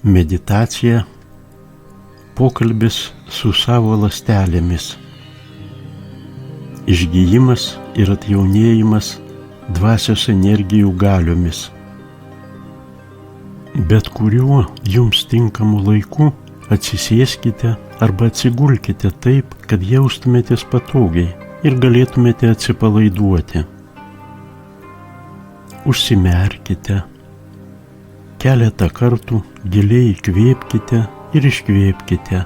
Meditacija – pokalbis su savo ląstelėmis. Išgijimas ir atjaunėjimas dvasios energijų galiomis. Bet kuriuo jums tinkamu laiku atsisėskite arba atsigulkite taip, kad jaustumėtės patogiai ir galėtumėte atsipalaiduoti. Užsimerkite. Keletą kartų giliai įkvėpkite ir iškvėpkite.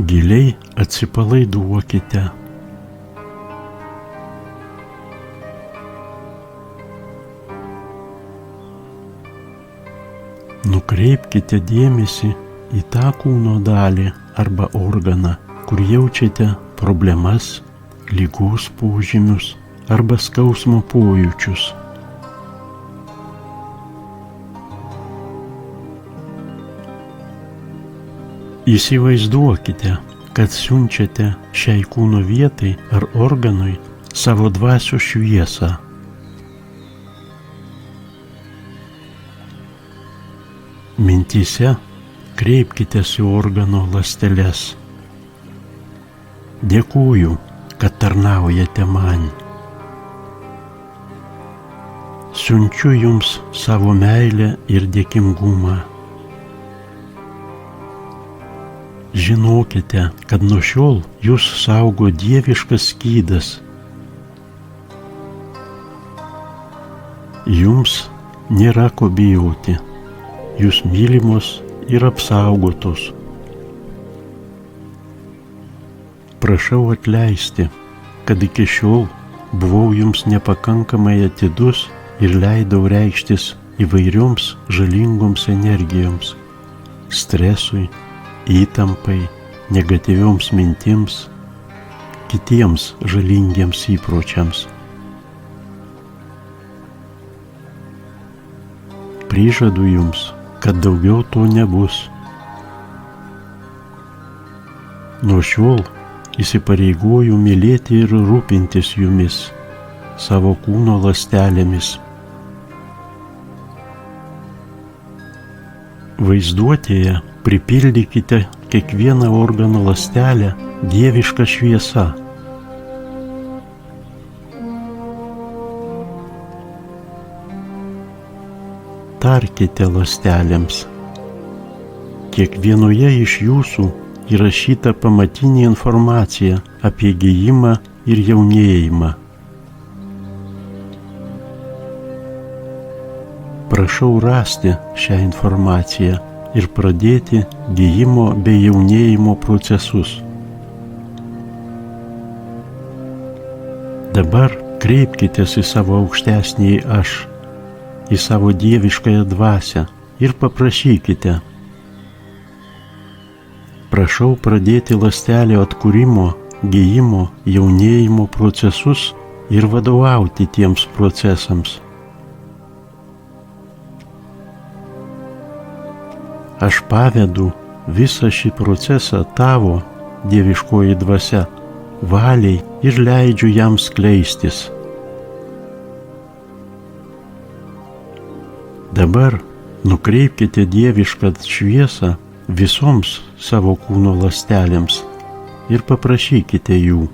Giliai atsipalaiduokite. Nukreipkite dėmesį į tą kūno dalį arba organą, kur jaučiate problemas, ligos požymius arba skausmo pojūčius. Įsivaizduokite, kad siunčiate šiai kūno vietai ar organui savo dvasios šviesą. Mintyse kreipkitės į organo ląsteles. Dėkuoju, kad tarnaujate man. Siunčiu jums savo meilę ir dėkingumą. Žinokite, kad nuo šiol jūs saugo dieviškas skydas. Jums nėra ko bijoti. Jūs mylimos ir apsaugotos. Prašau atleisti, kad iki šiol buvau jums nepakankamai atidus ir leidau reikštis įvairioms žalingoms energijoms, stresui, įtampai, negatyvioms mintims, kitiems žalingiems įpročiams. Prižadu jums, kad daugiau to nebus. Nuo šiol įsipareigoju mylėti ir rūpintis jumis, savo kūno ląstelėmis. Vaizduotėje pripildykite kiekvieną organo ląstelę dieviška šviesa. Tarkite ląstelėms. Kiekvienoje iš jūsų įrašyta pamatinė informacija apie gijimą ir jaunėjimą. Prašau rasti šią informaciją ir pradėti gijimo bei jaunėjimo procesus. Dabar kreipkitės į savo aukštesnįjį aš, į savo dieviškąją dvasią ir paprašykite. Prašau pradėti ląstelio atkūrimo, gijimo, jaunėjimo procesus ir vadovauti tiems procesams. Aš pavedu visą šį procesą tavo, dieviškoji dvasia, valiai ir leidžiu jam skleistis. Dabar nukreipkite dievišką šviesą visoms savo kūno ląstelėms ir paprašykite jų.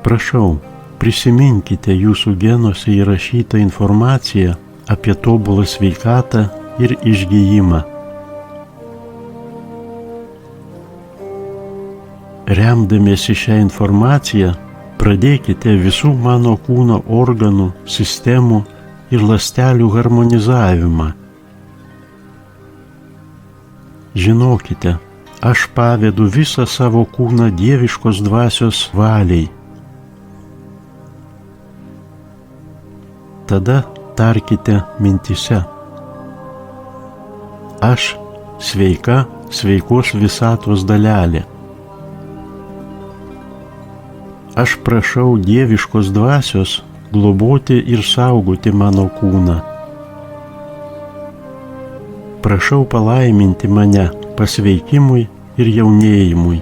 Prašau, prisiminkite jūsų genuose įrašytą informaciją apie tobulą sveikatą ir išgijimą. Remdamiesi šią informaciją, pradėkite visų mano kūno organų, sistemų ir ląstelių harmonizavimą. Žinokite, aš pavedu visą savo kūną dieviškos dvasios valiai. Tada tarkite mintyse. Aš sveika, sveikos visatos dalelė. Aš prašau dieviškos dvasios globoti ir saugoti mano kūną. Prašau palaiminti mane pasveikimui ir jaunėjimui.